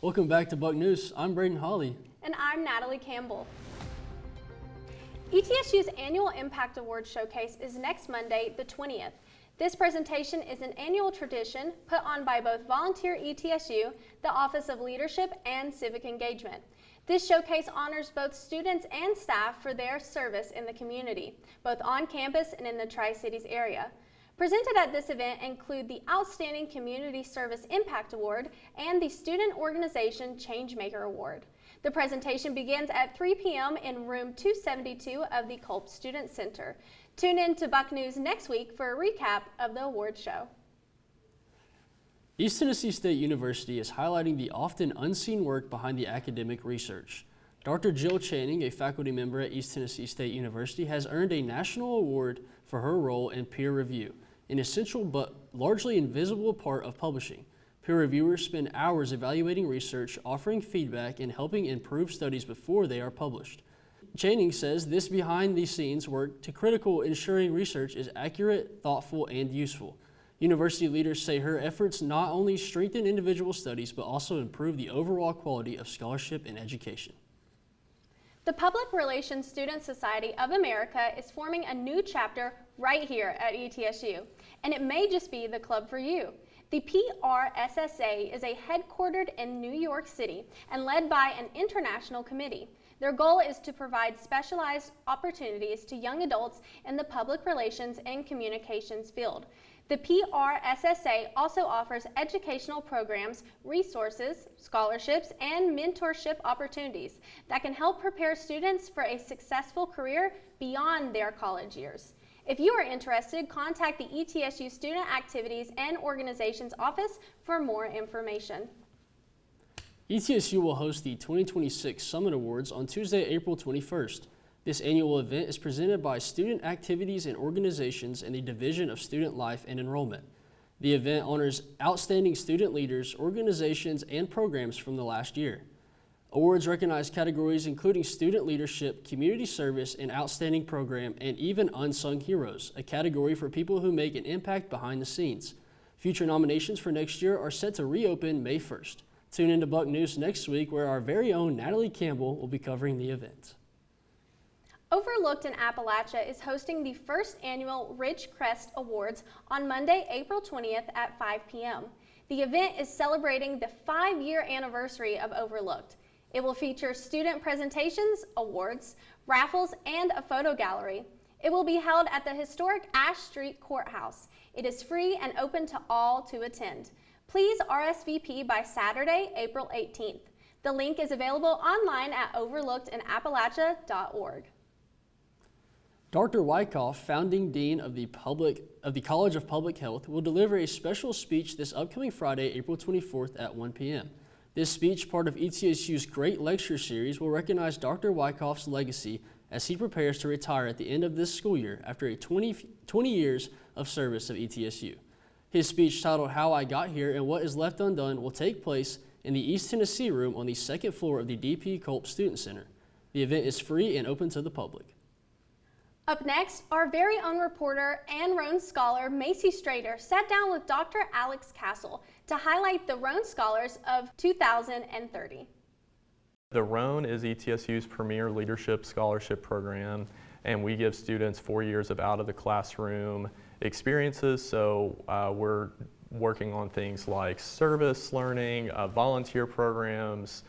Welcome back to BucNews. I'm Braden Hawley. And I'm Natalie Campbell. ETSU's annual Impact Award Showcase is next Monday, the 20th. This presentation is an annual tradition put on by both Volunteer ETSU, the Office of Leadership and Civic Engagement. This showcase honors both students and staff for their service in the community, both on campus and in the Tri-Cities area. Presented at this event include the Outstanding Community Service Impact Award and the Student Organization Changemaker Award. The presentation begins at 3 p.m. in room 272 of the Culp Student Center. Tune in to BucNews next week for a recap of the award show. East Tennessee State University is highlighting the often unseen work behind the academic research. Dr. Jill Channing, a faculty member at East Tennessee State University, has earned a national award for her role in peer review, an essential but largely invisible part of publishing. Peer reviewers spend hours evaluating research, offering feedback, and helping improve studies before they are published. Channing says this behind-the-scenes work to critical ensuring research is accurate, thoughtful, and useful. University leaders say her efforts not only strengthen individual studies, but also improve the overall quality of scholarship and education. The Public Relations Student Society of America is forming a new chapter right here at ETSU, and it may just be the club for you. The PRSSA is headquartered in New York City and led by an international committee. Their goal is to provide specialized opportunities to young adults in the public relations and communications field. The PRSSA also offers educational programs, resources, scholarships, and mentorship opportunities that can help prepare students for a successful career beyond their college years. If you are interested, contact the ETSU Student Activities and Organizations Office for more information. ETSU will host the 2026 Summit Awards on Tuesday, April 21st. This annual event is presented by Student Activities and Organizations in the Division of Student Life and Enrollment. The event honors outstanding student leaders, organizations, and programs from the last year. Awards recognize categories including student leadership, community service, and outstanding program, and even unsung heroes, a category for people who make an impact behind the scenes. Future nominations for next year are set to reopen May 1st. Tune into BucNews next week, where our very own Natalie Campbell will be covering the event. Overlooked in Appalachia is hosting the first annual Ridgecrest Awards on Monday, April 20th at 5 p.m. The event is celebrating the 5-year anniversary of Overlooked. It will feature student presentations, awards, raffles, and a photo gallery. It will be held at the historic Ash Street Courthouse. It is free and open to all to attend. Please RSVP by Saturday, April 18th. The link is available online at overlookedinappalachia.org. Dr. Wyoff, founding dean of the College of Public Health, will deliver a special speech this upcoming Friday, April 24th at 1 p.m. This speech, part of ETSU's Great Lecture Series, will recognize Dr. Wyoff's legacy as he prepares to retire at the end of this school year after a 20 years of service of ETSU. His speech, titled How I Got Here and What Is Left Undone, will take place in the East Tennessee Room on the second floor of the DP Culp Student Center. The event is free and open to the public. Up next, our very own reporter and Roan scholar Macy Strader sat down with Dr. Alex Castle to highlight the Roan Scholars of 2030. The Roan is ETSU's premier leadership scholarship program, and we give students 4 years of out-of-the-classroom experiences. So we're working on things like service learning, volunteer programs,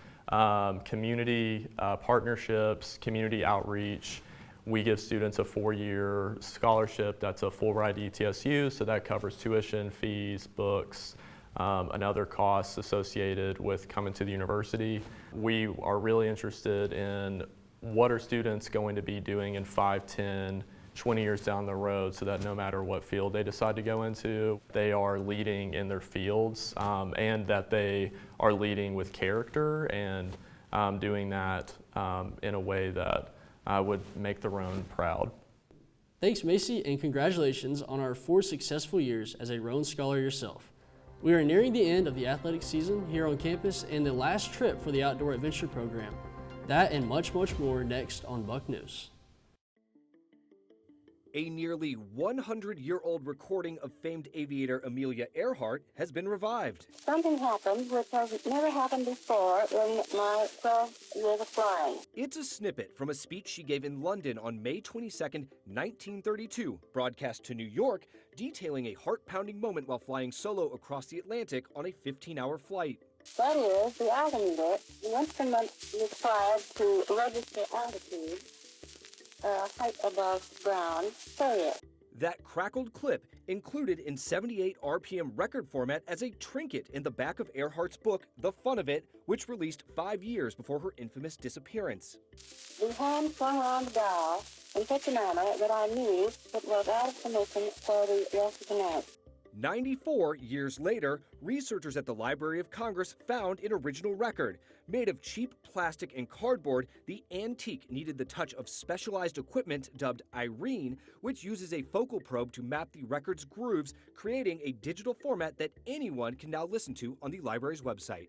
community partnerships, community outreach. We give students a 4-year scholarship that's a full ride to ETSU, so that covers tuition, fees, books, and other costs associated with coming to the university. We are really interested in what are students going to be doing in 5, 10, 20 years down the road, so that no matter what field they decide to go into, they are leading in their fields, and that they are leading with character and doing that in a way that would make the Roan proud. Thanks, Macy, and congratulations on our 4 successful years as a Roan Scholar yourself. We are nearing the end of the athletic season here on campus and the last trip for the Outdoor Adventure program. That and much, much more next on BucNews. A nearly 100-year-old recording of famed aviator Amelia Earhart has been revived. Something happened which has never happened before in my 12 years of flying. It's a snippet from a speech she gave in London on May 22, 1932, broadcast to New York, detailing a heart-pounding moment while flying solo across the Atlantic on a 15-hour flight. That is, the altimeter, the instrument required to register altitude, height above ground, failure. That crackled clip included in 78 RPM record format as a trinket in the back of Earhart's book, The Fun of It, which released 5 years before her infamous disappearance. The hand swung around the dial in such a manner that I knew it was out of commission for the rest of the night. 94 years later, researchers at the Library of Congress found an original record. Made of cheap plastic and cardboard, the antique needed the touch of specialized equipment dubbed Irene, which uses a focal probe to map the record's grooves, creating a digital format that anyone can now listen to on the library's website.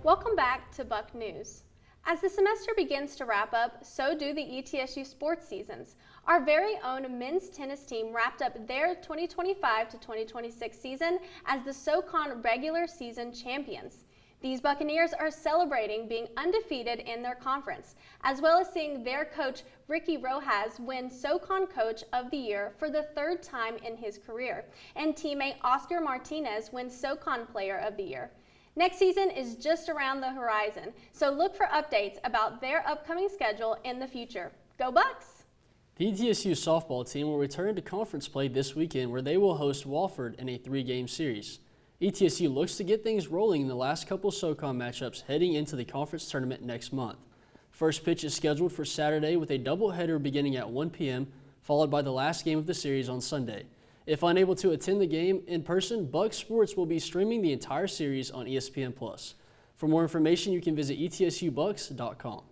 Welcome back to Buck News. As the semester begins to wrap up, so do the ETSU sports seasons. Our very own men's tennis team wrapped up their 2025 to 2026 season as the SoCon regular season champions. These Buccaneers are celebrating being undefeated in their conference, as well as seeing their coach Ricky Rojas win SoCon Coach of the Year for the 3rd time in his career, and teammate Oscar Martinez win SoCon Player of the Year. Next season is just around the horizon, so look for updates about their upcoming schedule in the future. Go Bucks! The ETSU softball team will return to conference play this weekend, where they will host Wofford in a 3-game series. ETSU looks to get things rolling in the last couple SoCon matchups heading into the conference tournament next month. First pitch is scheduled for Saturday with a doubleheader beginning at 1 p.m., followed by the last game of the series on Sunday. If unable to attend the game in person, Buck Sports will be streaming the entire series on ESPN+. For more information, you can visit etsubucks.com.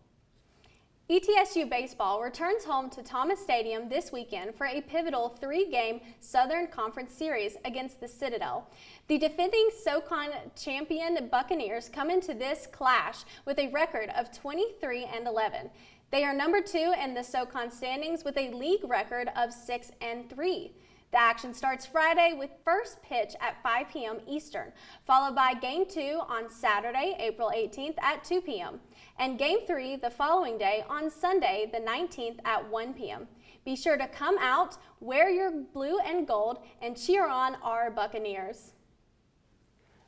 ETSU baseball returns home to Thomas Stadium this weekend for a pivotal 3-game Southern Conference series against the Citadel. The defending SoCon champion Buccaneers come into this clash with a record of 23-11. They are number 2 in the SoCon standings with a league record of 6-3. The action starts Friday with first pitch at 5 p.m. Eastern, followed by Game 2 on Saturday, April 18th at 2 p.m. and Game 3 the following day on Sunday, the 19th at 1 p.m. Be sure to come out, wear your blue and gold, and cheer on our Buccaneers.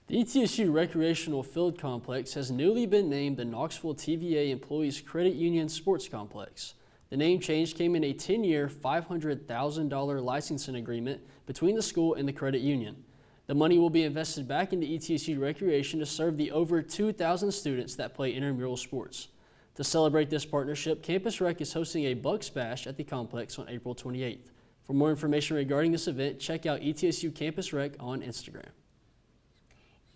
The ETSU Recreational Field Complex has newly been named the Knoxville TVA Employees Credit Union Sports Complex. The name change came in a 10-year, $500,000 licensing agreement between the school and the credit union. The money will be invested back into ETSU Recreation to serve the over 2,000 students that play intramural sports. To celebrate this partnership, Campus Rec is hosting a Bucks Bash at the complex on April 28th. For more information regarding this event, check out ETSU Campus Rec on Instagram.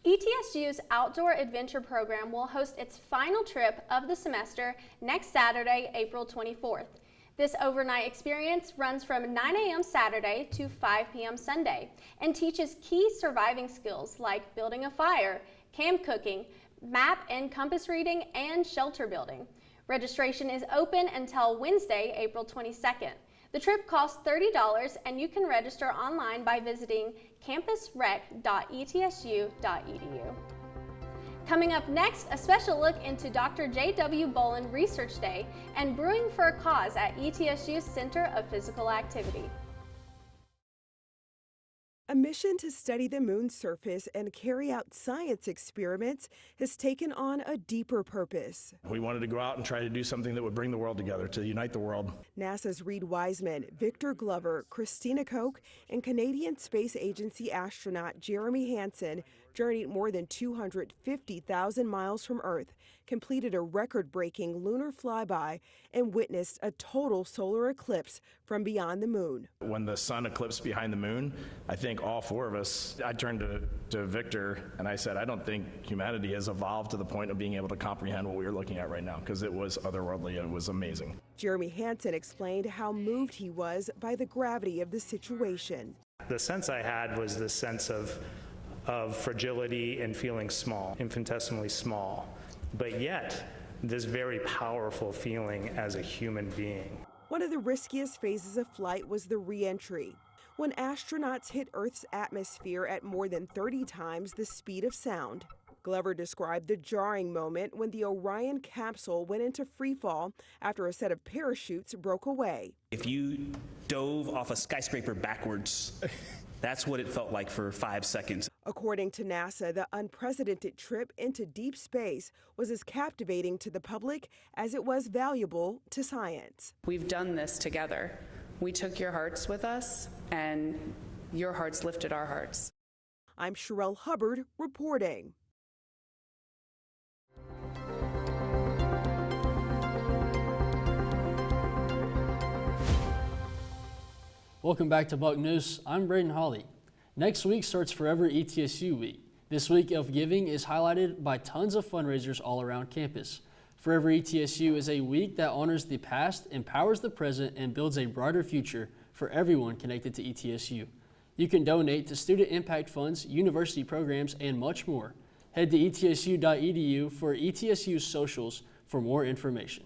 ETSU's Outdoor Adventure Program will host its final trip of the semester next Saturday, April 24th. This overnight experience runs from 9 a.m. Saturday to 5 p.m. Sunday and teaches key surviving skills like building a fire, camp cooking, map and compass reading, and shelter building. Registration is open until Wednesday, April 22nd. The trip costs $30 and you can register online by visiting campusrec.etsu.edu. Coming up next, a special look into Dr. J.W. Bolin Research Day and Brewing for a Cause at ETSU's Center of Physical Activity. A mission to study the moon's surface and carry out science experiments has taken on a deeper purpose. We wanted to go out and try to do something that would bring the world together, to unite the world. NASA's Reed Wiseman, Victor Glover, Christina Koch, and Canadian Space Agency astronaut Jeremy Hansen journeyed more than 250,000 miles from Earth, completed a record-breaking lunar flyby, and witnessed a total solar eclipse from beyond the moon. When the sun eclipsed behind the moon, I think all 4 of us, I turned to Victor and I said, I don't think humanity has evolved to the point of being able to comprehend what we were looking at right now, because it was otherworldly and it was amazing. Jeremy Hansen explained how moved he was by the gravity of the situation. The sense I had was this sense of fragility and feeling small, infinitesimally small. But yet, this very powerful feeling as a human being. One of the riskiest phases of flight was the re-entry, when astronauts hit Earth's atmosphere at more than 30 times the speed of sound. Glover described the jarring moment when the Orion capsule went into freefall after a set of parachutes broke away. If you dove off a skyscraper backwards, that's what it felt like for 5 seconds. According to NASA, the unprecedented trip into deep space was as captivating to the public as it was valuable to science. We've done this together. We took your hearts with us, and your hearts lifted our hearts. I'm Sherelle Hubbard reporting. Welcome back to BucNews. I'm Braden Hawley. Next week starts Forever ETSU Week. This week of giving is highlighted by tons of fundraisers all around campus. Forever ETSU is a week that honors the past, empowers the present, and builds a brighter future for everyone connected to ETSU. You can donate to student impact funds, university programs, and much more. Head to etsu.edu for ETSU socials for more information.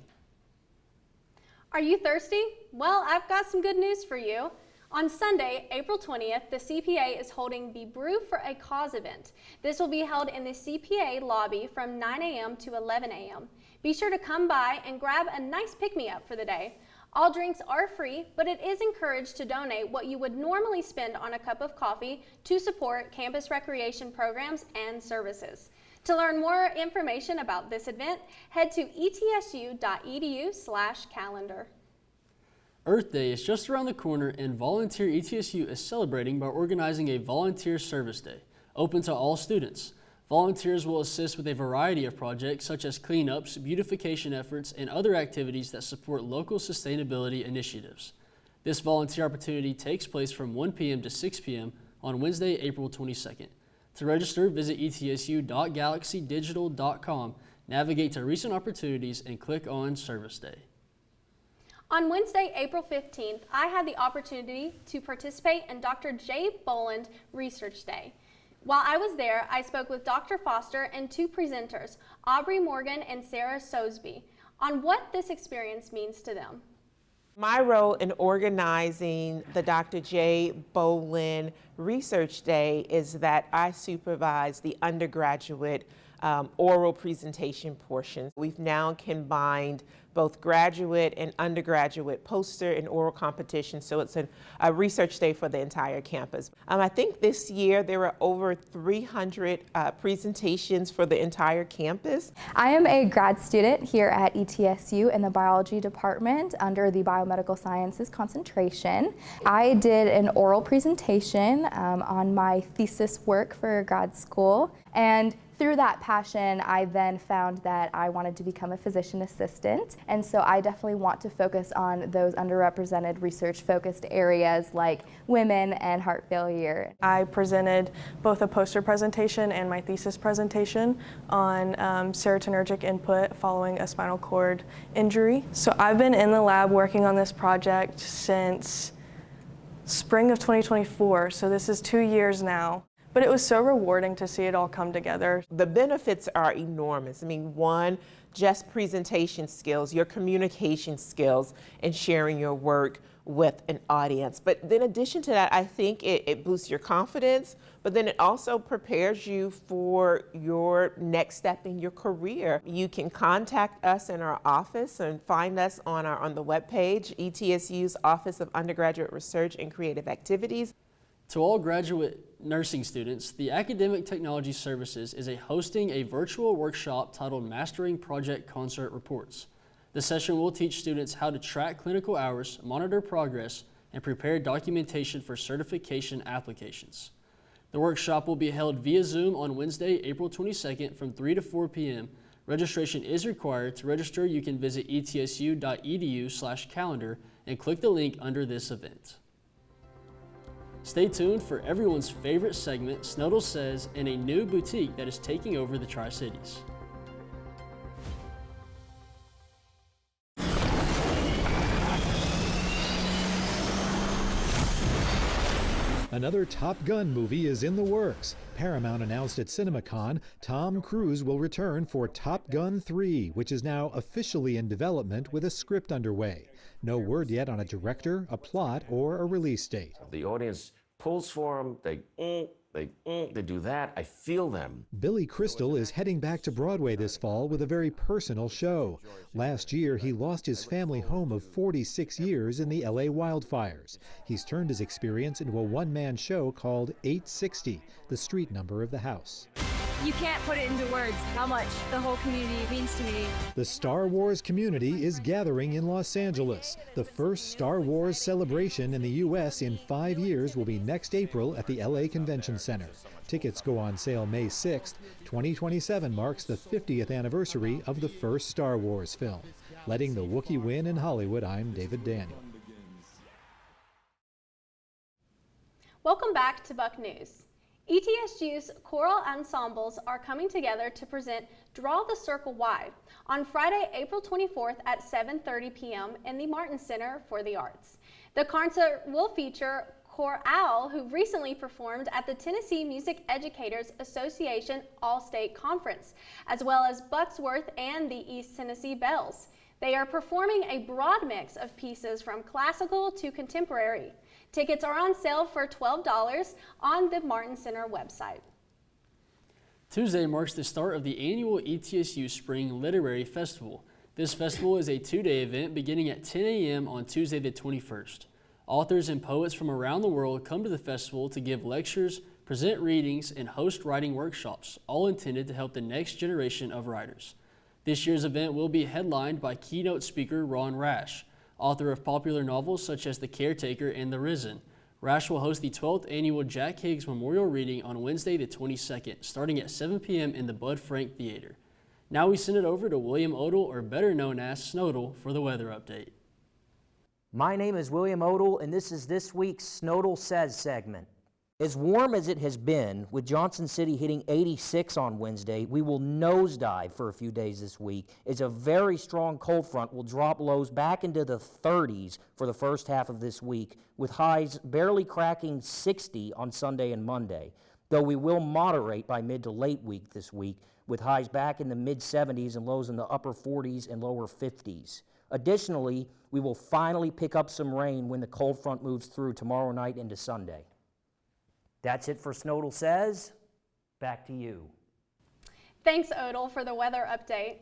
Are you thirsty? Well, I've got some good news for you. On Sunday, April 20th, the CPA is holding the Brew for a Cause event. This will be held in the CPA lobby from 9 a.m. to 11 a.m. Be sure to come by and grab a nice pick-me-up for the day. All drinks are free, but it is encouraged to donate what you would normally spend on a cup of coffee to support campus recreation programs and services. To learn more information about this event, head to etsu.edu/calendar. Earth Day is just around the corner, and Volunteer ETSU is celebrating by organizing a Volunteer Service Day, open to all students. Volunteers will assist with a variety of projects such as cleanups, beautification efforts, and other activities that support local sustainability initiatives. This volunteer opportunity takes place from 1 p.m. to 6 p.m. on Wednesday, April 22nd. To register, visit etsu.galaxydigital.com, navigate to recent opportunities, and click on Service Day. On Wednesday, April 15th, I had the opportunity to participate in Dr. Jay Boland Research Day. While I was there, I spoke with Dr. Foster and two presenters, Aubrey Morgan and Sarah Sosby, on what this experience means to them. My role in organizing the Dr. J. Boland Research Day is that I supervise the undergraduate oral presentation portion. We've now combined both graduate and undergraduate poster and oral competition, so it's a research day for the entire campus. I think this year there were over 300 presentations for the entire campus. I am a grad student here at ETSU in the biology department under the biomedical sciences concentration. I did an oral presentation on my thesis work for grad school, and through that passion, I then found that I wanted to become a physician assistant, and so I definitely want to focus on those underrepresented research-focused areas like women and heart failure. I presented both a poster presentation and my thesis presentation on serotonergic input following a spinal cord injury. So I've been in the lab working on this project since spring of 2024, so this is 2 years now. But it was so rewarding to see it all come together. The benefits are enormous. I mean, one, just presentation skills, your communication skills, and sharing your work with an audience. But in addition to that, I think it boosts your confidence, but then it also prepares you for your next step in your career. You can contact us in our office and find us on the webpage, ETSU's Office of Undergraduate Research and Creative Activities. To all graduate nursing students, the Academic Technology Services is hosting a virtual workshop titled Mastering Project Concert Reports. The session will teach students how to track clinical hours, monitor progress, and prepare documentation for certification applications. The workshop will be held via Zoom on Wednesday, April 22nd from 3 to 4 p.m. Registration is required. To register, you can visit etsu.edu/calendar and click the link under this event. Stay tuned for everyone's favorite segment, Snuddle Says, and a new boutique that is taking over the Tri-Cities. Another Top Gun movie is in the works. Paramount announced at CinemaCon Tom Cruise will return for Top Gun 3, which is now officially in development with a script underway. No word yet on a director, a plot, or a release date. The audience pulls for him, they do that. I feel them. Billy Crystal is heading back to Broadway this fall with a very personal show. Last year, he lost his family home of 46 years in the LA wildfires. He's turned his experience into a one-man show called 860, the street number of the house. You can't put it into words how much the whole community means to me. The Star Wars community is gathering in Los Angeles. The first Star Wars celebration in the U.S. in 5 years will be next April at the LA Convention Center. Tickets go on sale May 6th. 2027 marks the 50th anniversary of the first Star Wars film. Letting the Wookiee win in Hollywood, I'm David Daniel. Welcome back to BucNews. ETSU's choral ensembles are coming together to present Draw the Circle Wide on Friday, April 24th at 7:30 p.m. in the Martin Center for the Arts. The concert will feature Chorale, who recently performed at the Tennessee Music Educators Association All-State Conference, as well as Bucksworth and the East Tennessee Bells. They are performing a broad mix of pieces from classical to contemporary. Tickets are on sale for $12 on the Martin Center website. Tuesday marks the start of the annual ETSU Spring Literary Festival. This festival is a two-day event beginning at 10 a.m. on Tuesday the 21st. Authors and poets from around the world come to the festival to give lectures, present readings, and host writing workshops, all intended to help the next generation of writers. This year's event will be headlined by keynote speaker Roan, author of popular novels such as The Caretaker and The Risen. Rash will host the 12th annual Jack Higgs Memorial Reading on Wednesday the 22nd, starting at 7 p.m. in the Bud Frank Theater. Now we send it over to William Odell, or better known as Snowdle, for the weather update. My name is William Odell, and this is this week's Snowdle Says segment. As warm as it has been, with Johnson City hitting 86 on Wednesday, we will nosedive for a few days this week, as a very strong cold front will drop lows back into the 30s for the first half of this week, with highs barely cracking 60 on Sunday and Monday, though we will moderate by mid to late week this week, with highs back in the mid-70s and lows in the upper 40s and lower 50s. Additionally, we will finally pick up some rain when the cold front moves through tomorrow night into Sunday. That's it for Snowdle Says. Back to you. Thanks, Odell, for the weather update.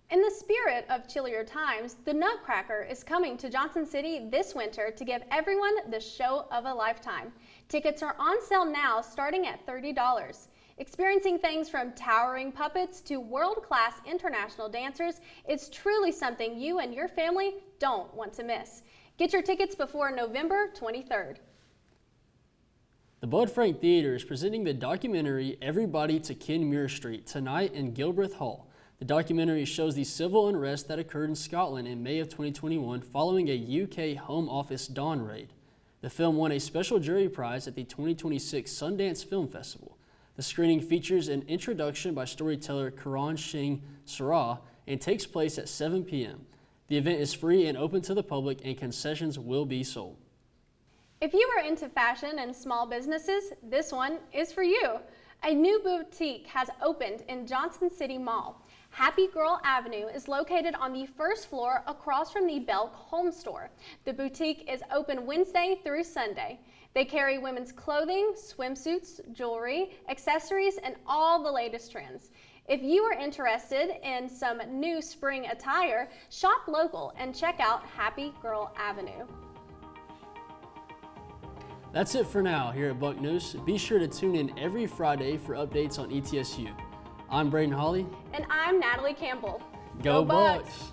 In the spirit of chillier times, the Nutcracker is coming to Johnson City this winter to give everyone the show of a lifetime. Tickets are on sale now, starting at $30. Experiencing things from towering puppets to world-class international dancers, it's truly something you and your family don't want to miss. Get your tickets before November 23rd. The Bud Frank Theater is presenting the documentary Everybody to Kenmure Street tonight in Gilbreth Hall. The documentary shows the civil unrest that occurred in Scotland in May of 2021 following a UK Home Office dawn raid. The film won a special jury prize at the 2026 Sundance Film Festival. The screening features an introduction by storyteller Karan Singh Sarah and takes place at 7 p.m. The event is free and open to the public, and concessions will be sold. If you are into fashion and small businesses, this one is for you. A new boutique has opened in Johnson City Mall. Happy Girl Avenue is located on the first floor across from the Belk Home Store. The boutique is open Wednesday through Sunday. They carry women's clothing, swimsuits, jewelry, accessories, and all the latest trends. If you are interested in some new spring attire, shop local and check out Happy Girl Avenue. That's it for now here at BucNews. Be sure to tune in every Friday for updates on ETSU. I'm Braden Hawley. And I'm Natalie Campbell. Go Bucks!